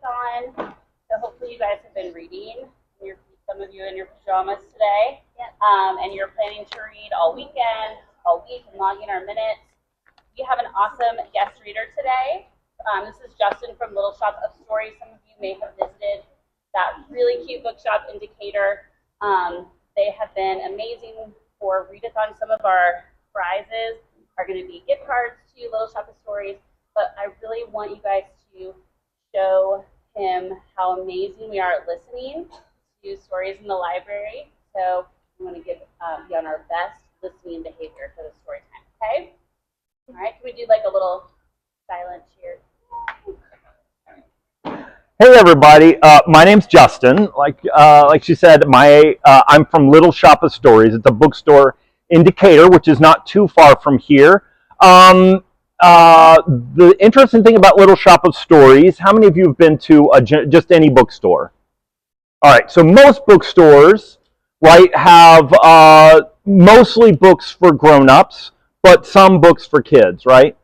readathon. So hopefully you guys have been reading. Some of you in your pajamas today. Yep. And you're planning to read all weekend, all week, and logging our minutes. We have an awesome guest reader today. This is Justin from Little Shop of Stories. Some of you may have visited that really cute bookshop in Decatur. They have been amazing for readathon. Some of our prizes are going to be gift cards to Little Shop of Stories, but I really want you guys to show him how amazing we are at listening to stories in the library. So we want to be on our best listening behavior for the story time, okay? All right, can we do like a little silent cheer? Hey everybody, my name's Justin. Like she said, I'm from Little Shop of Stories. It's a bookstore in Decatur, which is not too far from here. The interesting thing about Little Shop of Stories, how many of you have been to just any bookstore? All right, so most bookstores, right, have mostly books for grown-ups, but some books for kids, right?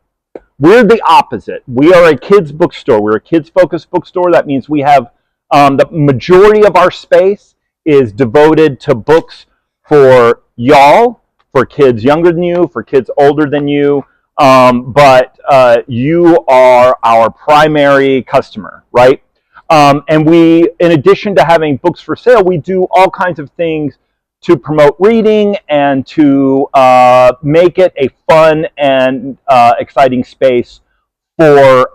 We're the opposite. We are a kids bookstore. We're a kids-focused bookstore. That means we have the majority of our space is devoted to books for y'all, for kids younger than you, for kids older than you, but you are our primary customer, right? And we, in addition to having books for sale, we do all kinds of things to promote reading and to make it a fun and exciting space for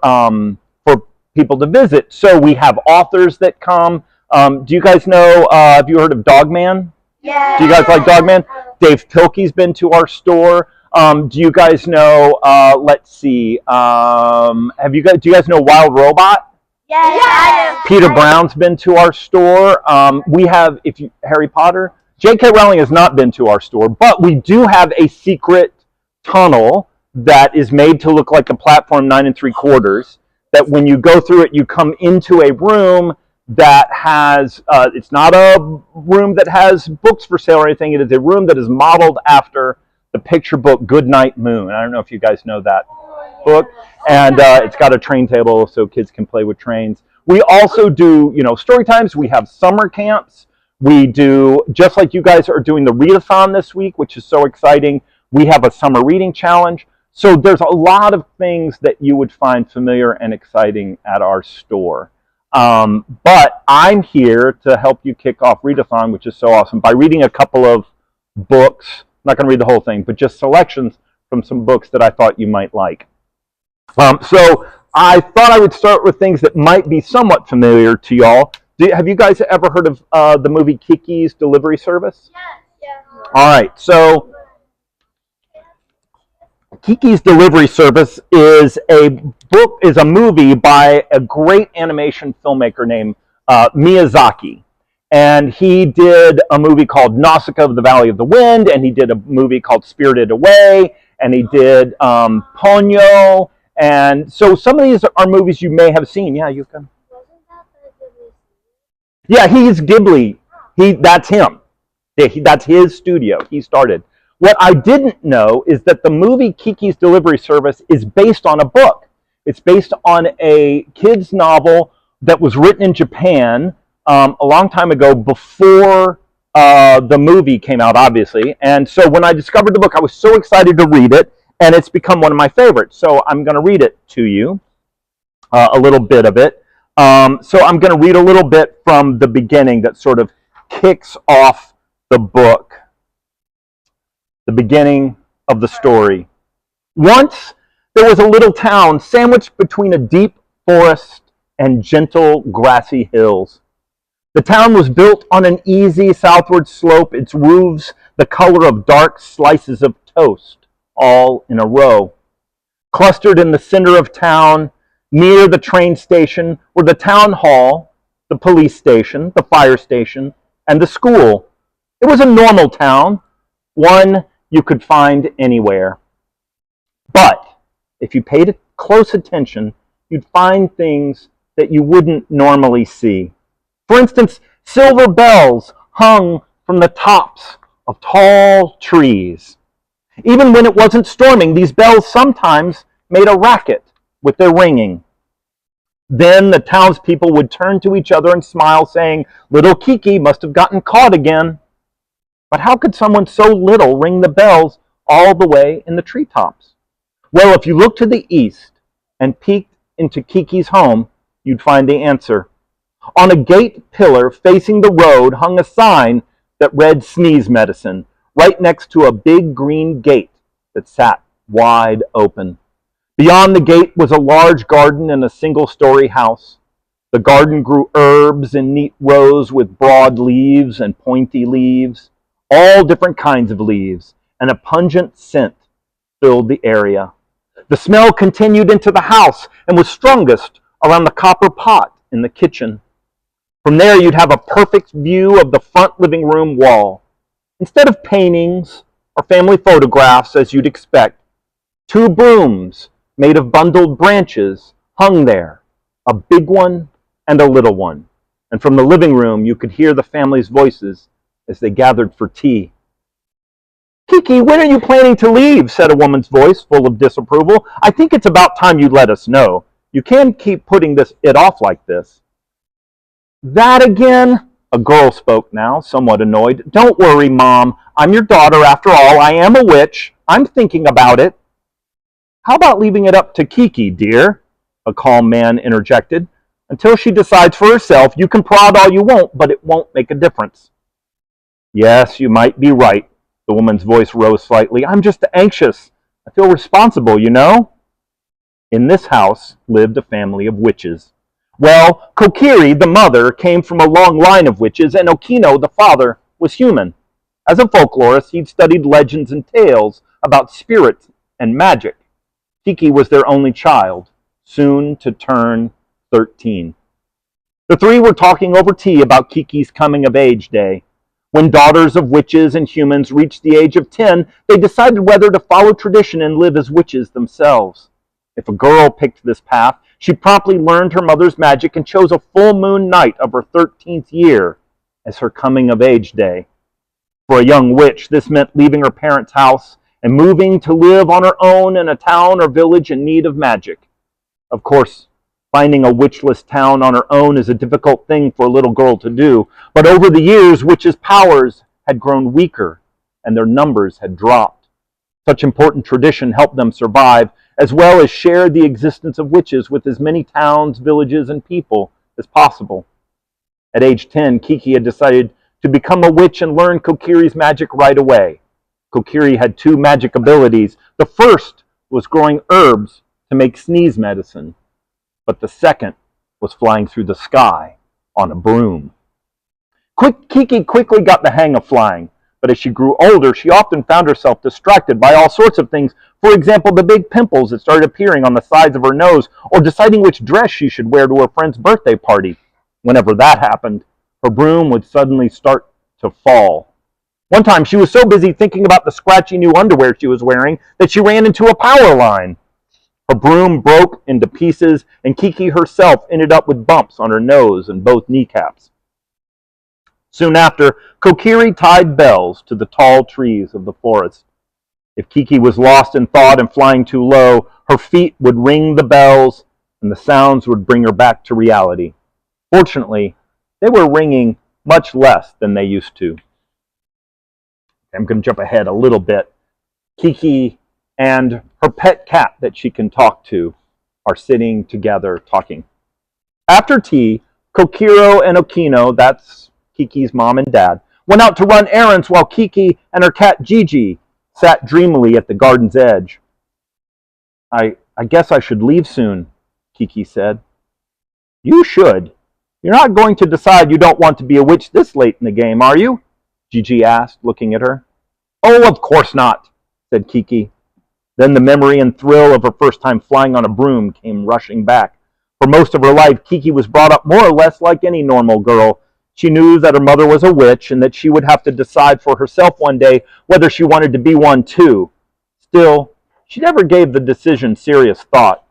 people to visit. So we have authors that come. Do you guys know, have you heard of Dogman? Yeah. Do you guys like Dogman? Dave Pilkey's been to our store. Do you guys know, let's see, do you guys know Wild Robot? Yeah. Peter Brown's been to our store. We have, Harry Potter. J.K. Rowling has not been to our store, but we do have a secret tunnel that is made to look like a platform 9 3/4, that when you go through it, you come into a room that has, it's not a room that has books for sale or anything. It is a room that is modeled after the picture book Goodnight Moon. I don't know if you guys know that book. And it's got a train table so kids can play with trains. We also do, story times. We have summer camps. We do, just like you guys are doing the readathon this week, which is so exciting. We have a summer reading challenge. So there's a lot of things that you would find familiar and exciting at our store. But I'm here to help you kick off readathon, which is so awesome, by reading a couple of books. I'm not going to read the whole thing, but just selections from some books that I thought you might like. So I thought I would start with things that might be somewhat familiar to y'all. Have you guys ever heard of the movie Kiki's Delivery Service? Yeah. All right, so Kiki's Delivery Service is a movie by a great animation filmmaker named Miyazaki. And he did a movie called Nausicaa of the Valley of the Wind, and he did a movie called Spirited Away, and he did Ponyo. And so some of these are movies you may have seen. Yeah, you can. Wasn't that the Ghibli? Yeah, he's Ghibli. That's him. That's his studio. He started. What I didn't know is that the movie Kiki's Delivery Service is based on a book. It's based on a kid's novel that was written in Japan a long time ago, before the movie came out, obviously. And so when I discovered the book, I was so excited to read it, and it's become one of my favorites. So I'm going to read it to you, a little bit of it. So I'm going to read a little bit from the beginning that sort of kicks off the book. The beginning of the story. Once there was a little town sandwiched between a deep forest and gentle grassy hills. The town was built on an easy southward slope, its roofs the color of dark slices of toast, all in a row. Clustered in the center of town, near the train station, were the town hall, the police station, the fire station, and the school. It was a normal town, one you could find anywhere. But if you paid close attention, you'd find things that you wouldn't normally see. For instance, silver bells hung from the tops of tall trees. Even when it wasn't storming, these bells sometimes made a racket with their ringing. Then the townspeople would turn to each other and smile, saying, "Little Kiki must have gotten caught again." But how could someone so little ring the bells all the way in the treetops? Well, if you looked to the east and peeked into Kiki's home, you'd find the answer. On a gate pillar facing the road hung a sign that read "Sneeze Medicine," right next to a big green gate that sat wide open. Beyond the gate was a large garden and a single-story house. The garden grew herbs in neat rows with broad leaves and pointy leaves, all different kinds of leaves, and a pungent scent filled the area. The smell continued into the house and was strongest around the copper pot in the kitchen. From there, you'd have a perfect view of the front living room wall. Instead of paintings or family photographs, as you'd expect, 2 brooms made of bundled branches hung there, a big one and a little one. And from the living room, you could hear the family's voices as they gathered for tea. "Kiki, when are you planning to leave?" said a woman's voice, full of disapproval. "I think it's about time you let us know. You can't keep putting it off like this." "That again?" A girl spoke now, somewhat annoyed. "Don't worry, Mom. I'm your daughter after all. I am a witch. I'm thinking about it." "How about leaving it up to Kiki, dear?" a calm man interjected. "Until she decides for herself, you can prod all you want, but it won't make a difference." "Yes, you might be right." The woman's voice rose slightly. "I'm just anxious. I feel responsible, you know." In this house lived a family of witches. Well, Kokiri, the mother, came from a long line of witches, and Okino, the father, was human. As a folklorist, he'd studied legends and tales about spirits and magic. Kiki was their only child, soon to turn 13. The 3 were talking over tea about Kiki's coming-of-age day. When daughters of witches and humans reached the age of 10, they decided whether to follow tradition and live as witches themselves. If a girl picked this path, she promptly learned her mother's magic and chose a full moon night of her 13th year as her coming-of-age day. For a young witch, this meant leaving her parents' house and moving to live on her own in a town or village in need of magic. Of course, finding a witchless town on her own is a difficult thing for a little girl to do, but over the years, witches' powers had grown weaker and their numbers had dropped. Such important tradition helped them survive, as well as share the existence of witches with as many towns, villages, and people as possible. At age 10, Kiki had decided to become a witch and learn Kokiri's magic right away. Kokiri had 2 magic abilities. The first was growing herbs to make sneeze medicine, but the second was flying through the sky on a broom. Kiki quickly got the hang of flying, but as she grew older, she often found herself distracted by all sorts of things. For example, the big pimples that started appearing on the sides of her nose, or deciding which dress she should wear to her friend's birthday party. Whenever that happened, her broom would suddenly start to fall. One time, she was so busy thinking about the scratchy new underwear she was wearing that she ran into a power line. Her broom broke into pieces, and Kiki herself ended up with bumps on her nose and both kneecaps. Soon after, Kokiri tied bells to the tall trees of the forest. If Kiki was lost in thought and flying too low, her feet would ring the bells, and the sounds would bring her back to reality. Fortunately, they were ringing much less than they used to. I'm going to jump ahead a little bit. Kiki and her pet cat that she can talk to are sitting together talking. After tea, Kokiro and Okino, that's Kiki's mom and dad, went out to run errands while Kiki and her cat Gigi sat dreamily at the garden's edge. I guess I should leave soon, Kiki said. You should. You're not going to decide you don't want to be a witch this late in the game, are you? Gigi asked, looking at her. Oh, of course not, said Kiki. Then the memory and thrill of her first time flying on a broom came rushing back. For most of her life, Kiki was brought up more or less like any normal girl. She knew that her mother was a witch and that she would have to decide for herself one day whether she wanted to be one too. Still, she never gave the decision serious thought.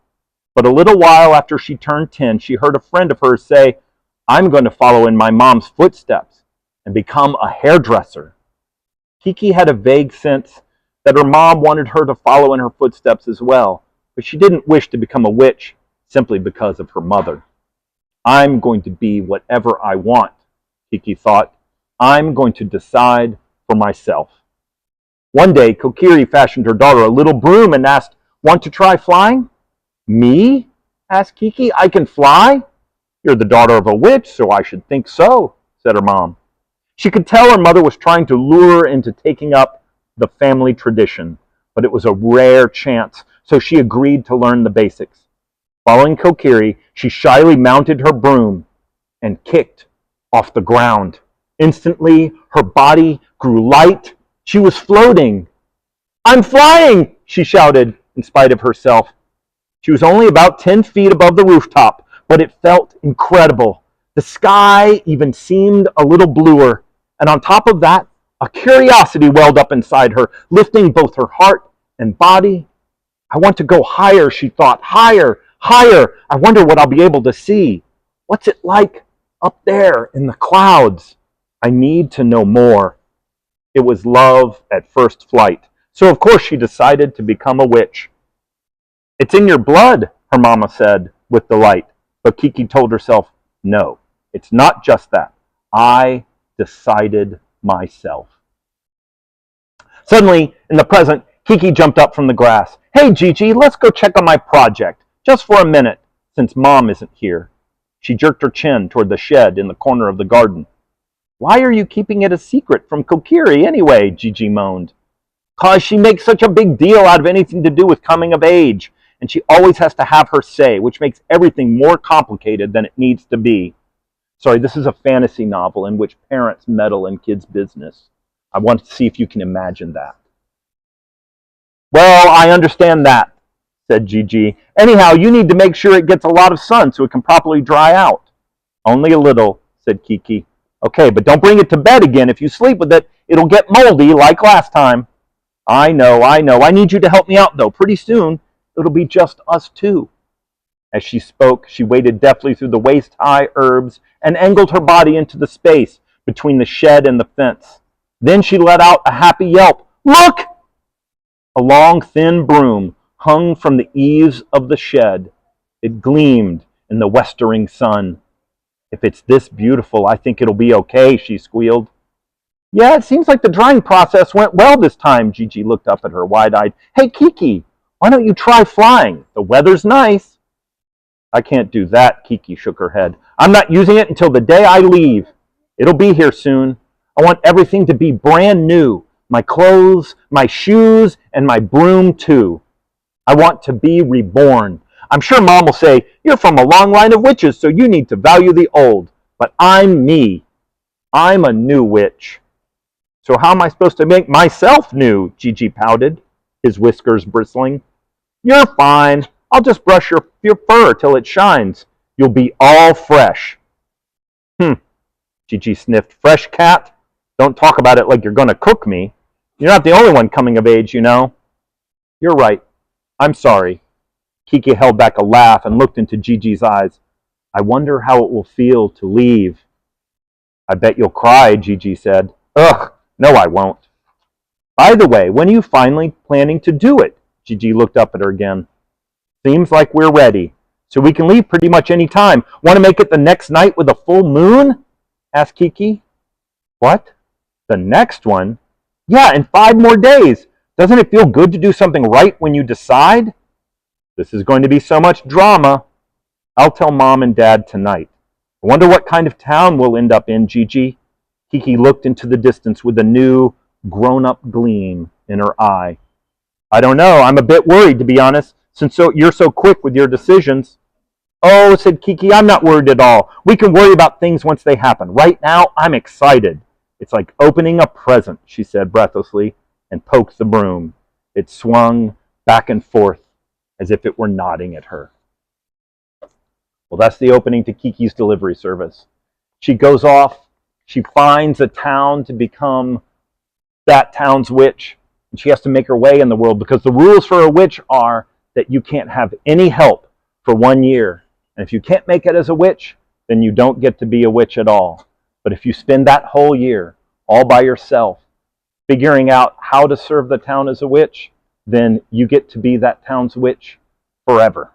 But a little while after she turned 10, she heard a friend of hers say, I'm going to follow in my mom's footsteps and become a hairdresser. Kiki had a vague sense that her mom wanted her to follow in her footsteps as well, but she didn't wish to become a witch. simply because of her mother. I'm going to be whatever I want, Kiki thought. I'm going to decide for myself. One day, Kokiri fashioned her daughter a little broom and asked, "Want to try flying?" "Me?" asked Kiki. "I can fly?" "You're the daughter of a witch, so I should think so," said her mom. She could tell her mother was trying to lure her into taking up the family tradition, but it was a rare chance, so she agreed to learn the basics. Following Kokiri, she shyly mounted her broom and kicked off the ground. Instantly, her body grew light. She was floating. "I'm flying!" she shouted in spite of herself. She was only about 10 feet above the rooftop, but it felt incredible. The sky even seemed a little bluer, and on top of that, a curiosity welled up inside her, lifting both her heart and body. "I want to go higher," she thought. "Higher, higher. I wonder what I'll be able to see. What's it like up there in the clouds? I need to know more." It was love at first flight. So of course she decided to become a witch. "It's in your blood," her mama said with delight. But Kiki told herself, "No, it's not just that. I decided myself." Suddenly, in the present, Kiki jumped up from the grass. "Hey, Gigi, let's go check on my project, just for a minute, since Mom isn't here." She jerked her chin toward the shed in the corner of the garden. "Why are you keeping it a secret from Kokiri anyway?" Gigi moaned. "'Cause she makes such a big deal out of anything to do with coming of age, and she always has to have her say, which makes everything more complicated than it needs to be." Sorry, this is a fantasy novel in which parents meddle in kids' business. I want to see if you can imagine that. "Well, I understand that," said Gigi. "Anyhow, you need to make sure it gets a lot of sun so it can properly dry out." "Only a little," said Kiki. "Okay, but don't bring it to bed again. If you sleep with it, it'll get moldy like last time." I know. I need you to help me out, though. Pretty soon, it'll be just us two." As she spoke, she waded deftly through the waist-high herbs and angled her body into the space between the shed and the fence. Then she let out a happy yelp. "Look!" A long, thin broom hung from the eaves of the shed. It gleamed in the westering sun. "If it's this beautiful, I think it'll be okay," she squealed. "Yeah, it seems like the drying process went well this time." Gigi looked up at her wide-eyed. "Hey, Kiki, why don't you try flying? The weather's nice." "I can't do that," Kiki shook her head. "I'm not using it until the day I leave. It'll be here soon. I want everything to be brand new. My clothes, my shoes, and my broom too. I want to be reborn. I'm sure Mom will say, 'You're from a long line of witches, so you need to value the old.' But I'm me. I'm a new witch." "So how am I supposed to make myself new?" Gigi pouted, his whiskers bristling. "You're fine. I'll just brush your fur till it shines. You'll be all fresh." Gigi sniffed. "Fresh cat? Don't talk about it like you're going to cook me. You're not the only one coming of age, you know." "You're right. I'm sorry." Kiki held back a laugh and looked into Gigi's eyes. "I wonder how it will feel to leave." "I bet you'll cry," Gigi said. "Ugh, no I won't." "By the way, when are you finally planning to do it?" Gigi looked up at her again. "Seems like we're ready, so we can leave pretty much any time. Want to make it the next night with a full moon?" asked Kiki. "What? The next one?" "Yeah, in 5 more days. Doesn't it feel good to do something right when you decide?" "This is going to be so much drama." "I'll tell Mom and Dad tonight. I wonder what kind of town we'll end up in, Gigi." Kiki looked into the distance with a new, grown-up gleam in her eye. "I don't know. I'm a bit worried, to be honest, since you're so quick with your decisions." "Oh," said Kiki, "I'm not worried at all. We can worry about things once they happen. Right now, I'm excited. It's like opening a present," she said breathlessly, and poked the broom. It swung back and forth as if it were nodding at her. Well, that's the opening to Kiki's delivery service. She goes off, she finds a town to become that town's witch, and she has to make her way in the world because the rules for a witch are that you can't have any help for 1 year. And if you can't make it as a witch, then you don't get to be a witch at all. But if you spend that whole year all by yourself, figuring out how to serve the town as a witch, then you get to be that town's witch forever.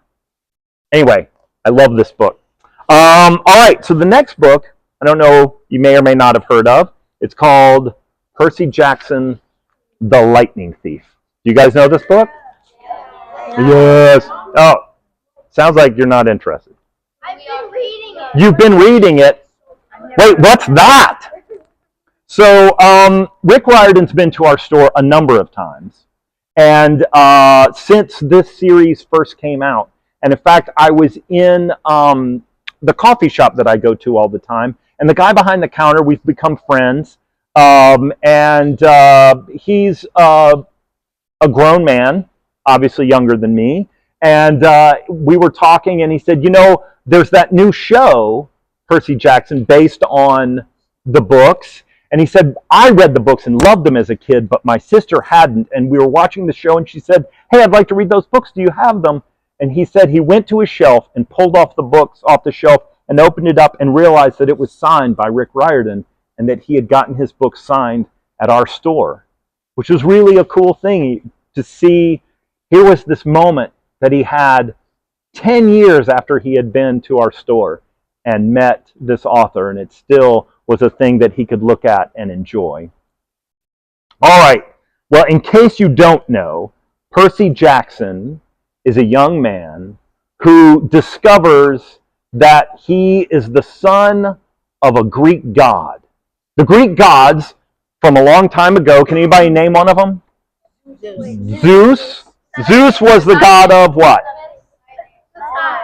Anyway, I love this book. All right, so the next book, I don't know, you may or may not have heard of. It's called Percy Jackson, The Lightning Thief. Do you guys know this book? Yes. Oh, sounds like you're not interested. I've been reading it. You've been reading it. Wait, what's that? So Rick Riordan's been to our store a number of times. And since this series first came out, and in fact, I was in the coffee shop that I go to all the time, and the guy behind the counter, we've become friends. And he's a grown man, obviously younger than me. And we were talking, and he said, you know, there's that new show, Percy Jackson, based on the books. And he said, I read the books and loved them as a kid, but my sister hadn't. And we were watching the show, and she said, hey, I'd like to read those books. Do you have them? And he said he went to his shelf and pulled off the books off the shelf and opened it up and realized that it was signed by Rick Riordan and that he had gotten his book signed at our store, which was really a cool thing to see. Here was this moment that he had 10 years after he had been to our store and met this author, and it still was a thing that he could look at and enjoy. All right, well, in case you don't know, Percy Jackson is a young man who discovers that he is the son of a Greek god. The Greek gods from a long time ago, can anybody name one of them? Zeus. Zeus was the god of what?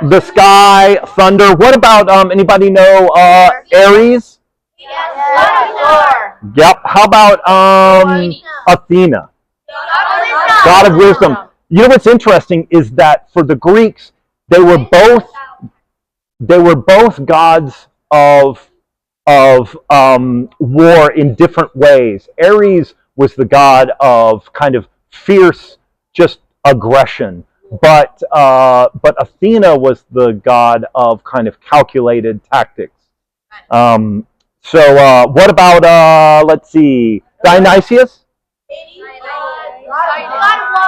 The sky, thunder. What about, anybody know Ares? Yep. How about Athena? God of wisdom. You know what's interesting is that for the Greeks, they were both gods of war in different ways. Ares was the god of kind of fierce, just aggression, but Athena was the god of kind of calculated tactics. So what about let's see, Dionysius?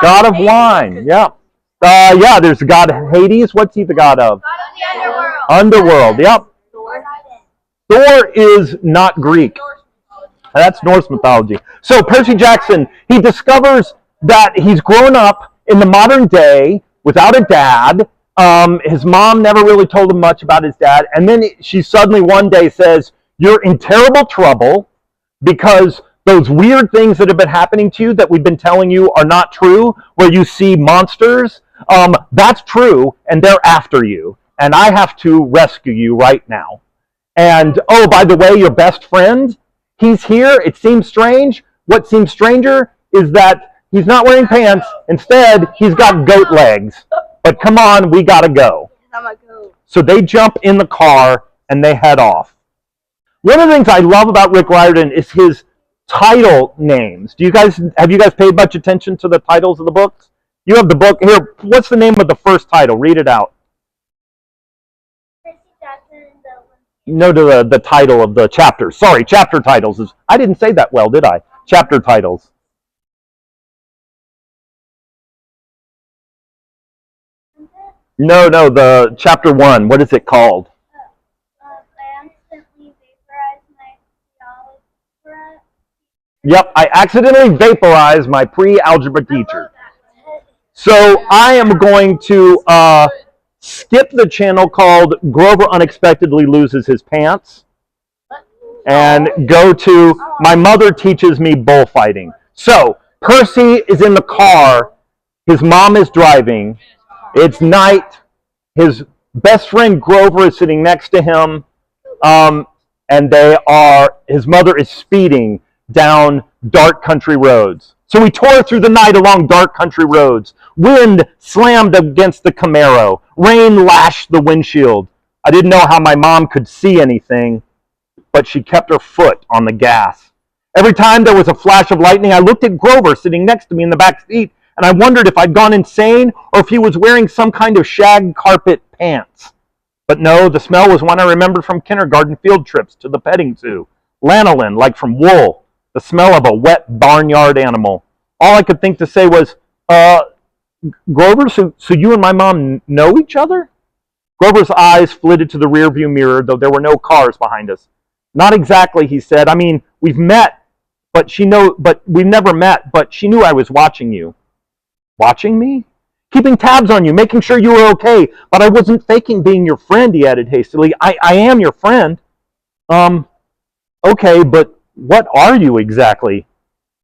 God of wine. Yeah. Yeah. There's the god of Hades. What's he the god of? Underworld. Yep. Thor is not Greek. That's Norse mythology. So Percy Jackson, he discovers that he's grown up in the modern day without a dad. His mom never really told him much about his dad. And then she suddenly one day says, you're in terrible trouble because those weird things that have been happening to you that we've been telling you are not true, where you see monsters, that's true, and they're after you. And I have to rescue you right now. And, oh, by the way, your best friend, he's here. It seems strange. What seems stranger is that he's not wearing pants. Instead, he's got goat legs. But come on, we gotta go. So they jump in the car and they head off. One of the things I love about Rick Riordan is his title names. Have you guys paid much attention to the titles of the books? You have the book here. What's the name of the first title? Read it out. No, to the title of the chapter. Sorry, chapter titles. I didn't say that well, did I? Chapter titles. No, the chapter 1. What is it called? Yep, I accidentally vaporized my pre-algebra teacher. So I am going to skip the channel called Grover Unexpectedly Loses His Pants and go to My Mother Teaches Me Bullfighting. So Percy is in the ar. His mom is driving. It's night. His best friend Grover is sitting next to him. And his mother is speeding down dark country roads. So we tore through the night along dark country roads. Wind slammed against the Camaro. Rain lashed the windshield. I didn't know how my mom could see anything, but she kept her foot on the gas. Every time there was a flash of lightning, I looked at Grover sitting next to me in the back seat, and I wondered if I'd gone insane or if he was wearing some kind of shag carpet pants. But no, the smell was one I remembered from kindergarten field trips to the petting zoo. Lanolin, like from wool. The smell of a wet barnyard animal. All I could think to say was, Grover, so you and my mom know each other? Grover's eyes flitted to the rearview mirror, though there were no cars behind us. Not exactly, he said. I mean, we've met, but we've never met, but she knew I was watching you. Watching me? Keeping tabs on you, making sure you were okay, but I wasn't faking being your friend, he added hastily. I am your friend. Okay, but what are you exactly?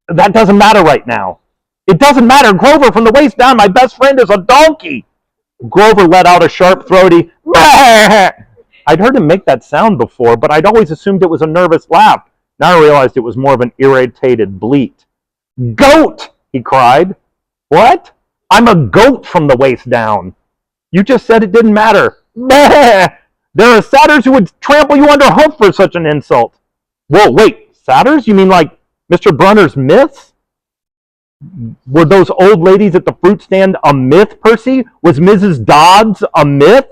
That doesn't matter right now. It doesn't matter. Grover, from the waist down, my best friend is a donkey. Grover let out a sharp, throaty, bah! I'd heard him make that sound before, but I'd always assumed it was a nervous laugh. Now I realized it was more of an irritated bleat. Goat, he cried. What? I'm a goat from the waist down. You just said it didn't matter. Bah! There are satyrs who would trample you underhoof for such an insult. Whoa, wait, satyrs? You mean like Mr. Brunner's myths? Were those old ladies at the fruit stand a myth, Percy? Was Mrs. Dodds a myth?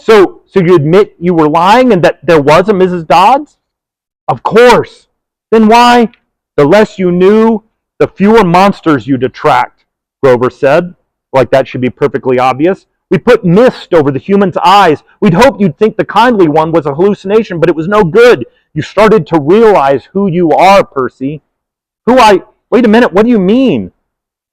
So you admit you were lying and that there was a Mrs. Dodds? Of course. Then why? The less you knew, the fewer monsters you'd attract, Grover said. Like that should be perfectly obvious. We put mist over the human's eyes. We'd hoped you'd think the kindly one was a hallucination, but it was no good. You started to realize who you are, Percy. Wait a minute, what do you mean?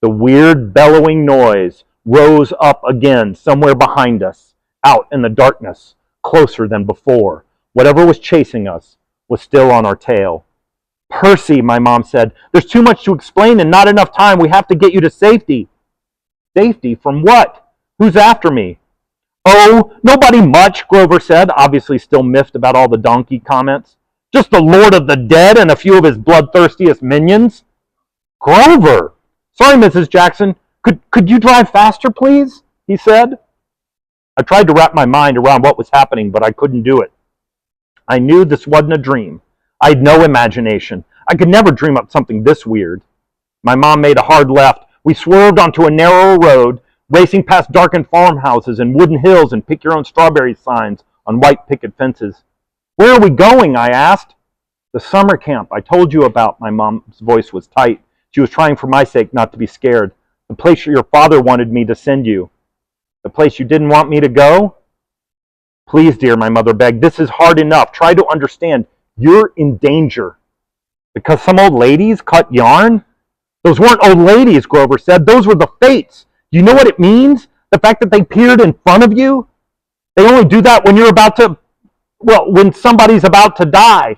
The weird bellowing noise rose up again somewhere behind us, out in the darkness, closer than before. Whatever was chasing us was still on our tail. Percy, my mom said, there's too much to explain and not enough time. We have to get you to safety. Safety from what? Who's after me? Oh, nobody much, Grover said, obviously still miffed about all the donkey comments. Just the Lord of the Dead and a few of his bloodthirstiest minions. Grover! Sorry, Mrs. Jackson. Could you drive faster, please? He said. I tried to wrap my mind around what was happening, but I couldn't do it. I knew this wasn't a dream. I had no imagination. I could never dream up something this weird. My mom made a hard left. We swerved onto a narrower road, racing past darkened farmhouses and wooden hills and pick-your-own-strawberries signs on white picket fences. Where are we going? I asked. The summer camp I told you about. My mom's voice was tight. She was trying for my sake not to be scared. The place your father wanted me to send you. The place you didn't want me to go? Please, dear, my mother begged. This is hard enough. Try to understand. You're in danger. Because some old ladies cut yarn? Those weren't old ladies, Grover said. Those were the fates. Do you know what it means? The fact that they peered in front of you? They only do that when when somebody's about to die.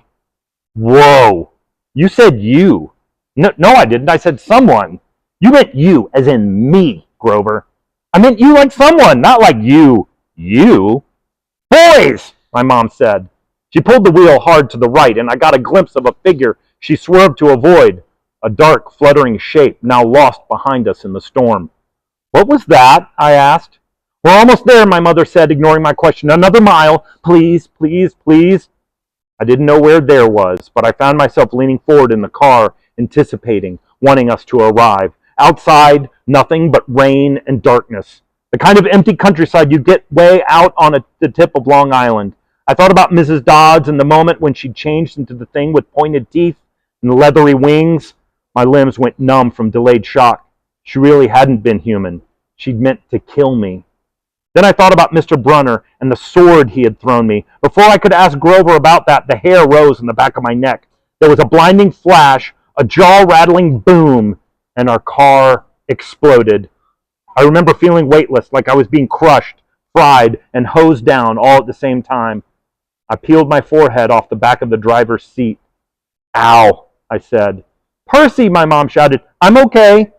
Whoa. You said you. No, I didn't. I said someone. You meant you, as in me, Grover. I meant you like someone, not like you. You? Boys, my mom said. She pulled the wheel hard to the right, and I got a glimpse of a figure she swerved to avoid, a dark, fluttering shape now lost behind us in the storm. What was that? I asked. We're almost there, my mother said, ignoring my question. Another mile. Please, please, please. I didn't know where there was, but I found myself leaning forward in the car, anticipating, wanting us to arrive. Outside, nothing but rain and darkness. The kind of empty countryside you get way out on the tip of Long Island. I thought about Mrs. Dodds and the moment when she changed into the thing with pointed teeth and leathery wings. My limbs went numb from delayed shock. She really hadn't been human. She'd meant to kill me. Then I thought about Mr. Brunner and the sword he had thrown me. Before I could ask Grover about that, the hair rose in the back of my neck. There was a blinding flash, a jaw-rattling boom, and our car exploded. I remember feeling weightless, like I was being crushed, fried, and hosed down all at the same time. I peeled my forehead off the back of the driver's seat. Ow, I said. Percy, my mom shouted. I'm okay.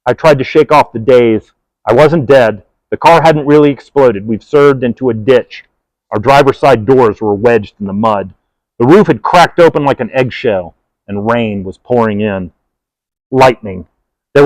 I tried to shake off the daze. I wasn't dead. The car hadn't really exploded. We'd surged into a ditch. Our driver's side doors were wedged in the mud. The roof had cracked open like an eggshell, and rain was pouring in. Lightning. That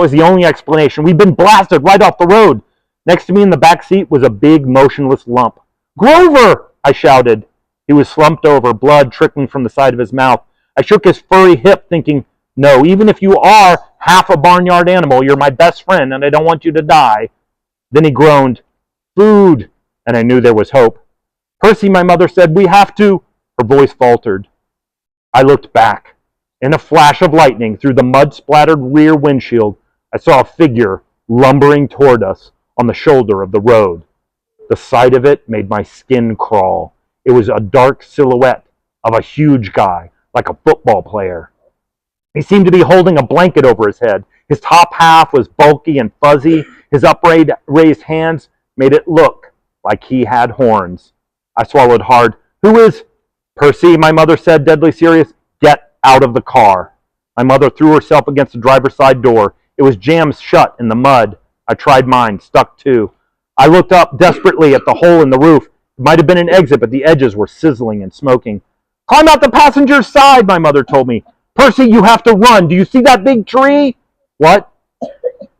was the only explanation. We'd been blasted right off the road. Next to me in the back seat was a big, motionless lump. Grover! I shouted. He was slumped over, blood trickling from the side of his mouth. I shook his furry hip, thinking, no, even if you are half a barnyard animal, you're my best friend, and I don't want you to die. Then he groaned, food, and I knew there was hope. Percy, my mother said, we have to. Her voice faltered. I looked back. In a flash of lightning, through the mud-splattered rear windshield, I saw a figure lumbering toward us on the shoulder of the road. The sight of it made my skin crawl. It was a dark silhouette of a huge guy, like a football player. He seemed to be holding a blanket over his head. His top half was bulky and fuzzy. His upraised hands made it look like he had horns. I swallowed hard. "Who is—" "Percy," my mother said, deadly serious. "Get out of the car." My mother threw herself against the driver's side door. It was jammed shut in the mud. I tried mine, stuck too. I looked up desperately at the hole in the roof. It might have been an exit, but the edges were sizzling and smoking. "Climb out the passenger's side," my mother told me. "Percy, you have to run. Do you see that big tree?" "What?"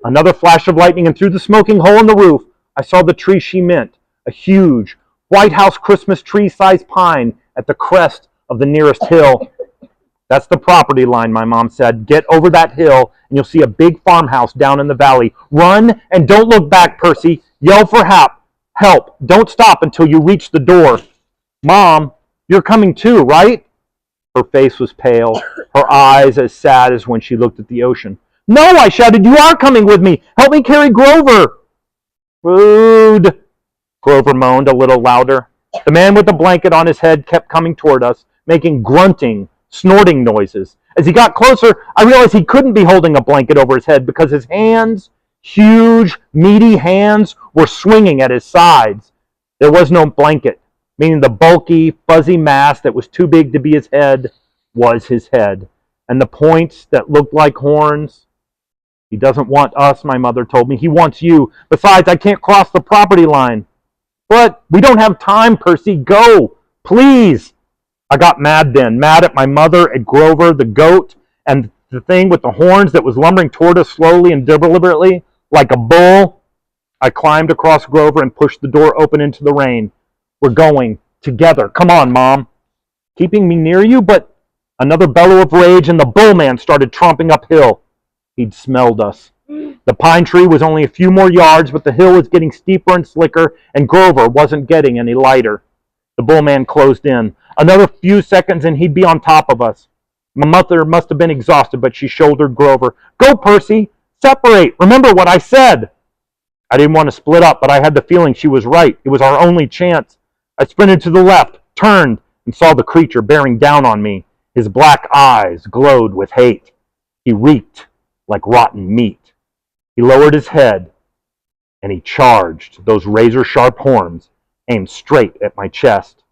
Another flash of lightning, and through the smoking hole in the roof, I saw the tree she meant, a huge White House Christmas tree-sized pine at the crest of the nearest hill. "That's the property line," my mom said. "Get over that hill, and you'll see a big farmhouse down in the valley. Run, and don't look back, Percy. Yell for help. Don't stop until you reach the door." "Mom, you're coming too, right?" Her face was pale, her eyes as sad as when she looked at the ocean. "No," I shouted, "you are coming with me. Help me carry Grover." "Rude," Grover moaned a little louder. The man with the blanket on his head kept coming toward us, making grunting, snorting noises. As he got closer, I realized he couldn't be holding a blanket over his head because his hands, huge, meaty hands, were swinging at his sides. There was no blanket, meaning the bulky, fuzzy mass that was too big to be his head was his head. And the points that looked like horns. "He doesn't want us," my mother told me. "He wants you. Besides, I can't cross the property line." "But we don't have time, Percy. Go, please." I got mad then, mad at my mother, at Grover, the goat, and the thing with the horns that was lumbering toward us slowly and deliberately, like a bull. I climbed across Grover and pushed the door open into the rain. "We're going together. Come on, Mom." "Keeping me near you?" But another bellow of rage, and the bull man started tromping uphill. He'd smelled us. The pine tree was only a few more yards, but the hill was getting steeper and slicker, and Grover wasn't getting any lighter. The bull man closed in. Another few seconds and he'd be on top of us. My mother must have been exhausted, but she shouldered Grover. "Go, Percy! Separate! Remember what I said!" I didn't want to split up, but I had the feeling she was right. It was our only chance. I sprinted to the left, turned, and saw the creature bearing down on me. His black eyes glowed with hate. He reeked like rotten meat. He lowered his head, and he charged, those razor-sharp horns aimed straight at my chest.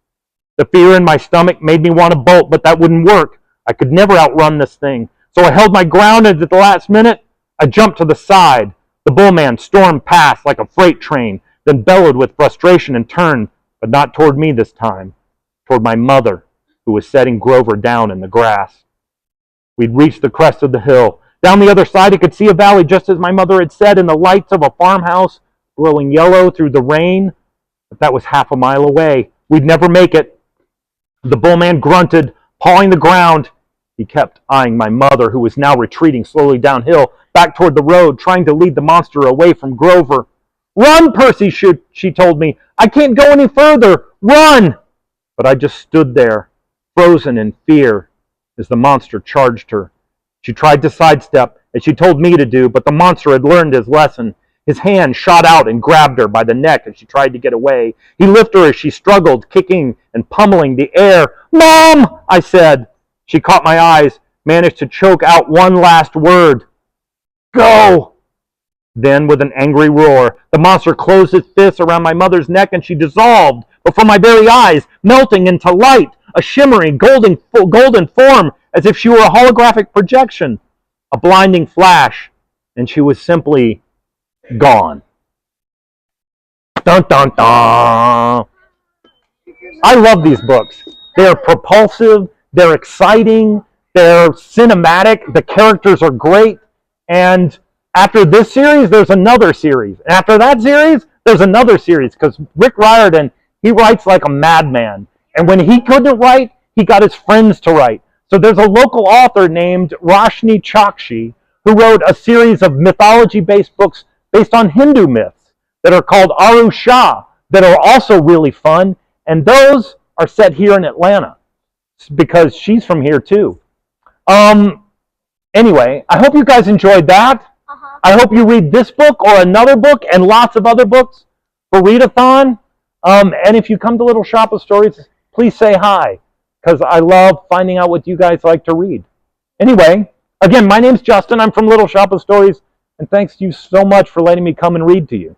The fear in my stomach made me want to bolt, but that wouldn't work. I could never outrun this thing. So I held my ground, and at the last minute, I jumped to the side. The bullman stormed past like a freight train, then bellowed with frustration and turned, but not toward me this time, toward my mother, who was setting Grover down in the grass. We'd reached the crest of the hill. Down the other side, I could see a valley, just as my mother had said, and the lights of a farmhouse glowing yellow through the rain. But that was half a mile away. We'd never make it. The bullman grunted, pawing the ground. He kept eyeing my mother, who was now retreating slowly downhill, back toward the road, trying to lead the monster away from Grover. "Run, Percy," she told me. "I can't go any further. Run!" But I just stood there, frozen in fear, as the monster charged her. She tried to sidestep, as she told me to do, but the monster had learned his lesson. His hand shot out and grabbed her by the neck as she tried to get away. He lifted her as she struggled, kicking and pummeling the air. "Mom!" I said. She caught my eyes, managed to choke out one last word. "Go!" Then, with an angry roar, the monster closed its fists around my mother's neck, and she dissolved before my very eyes, melting into light, a shimmering golden form, as if she were a holographic projection. A blinding flash, and she was simply gone. Dun dun dun! I love these books. They're propulsive, they're exciting, they're cinematic, the characters are great, and after this series, there's another series. And after that series, there's another series, because Rick Riordan, he writes like a madman. And when he couldn't write, he got his friends to write. So there's a local author named Roshni Chokshi who wrote a series of mythology-based books based on Hindu myths that are called Arusha, that are also really fun, and those are set here in Atlanta because she's from here too. Anyway, I hope you guys enjoyed that. I hope you read this book or another book and lots of other books for Readathon. And if you come to Little Shop of Stories, please say hi, because I love finding out what you guys like to read. Anyway, again, my name's Justin. I'm from Little Shop of Stories, and thanks to you so much for letting me come and read to you.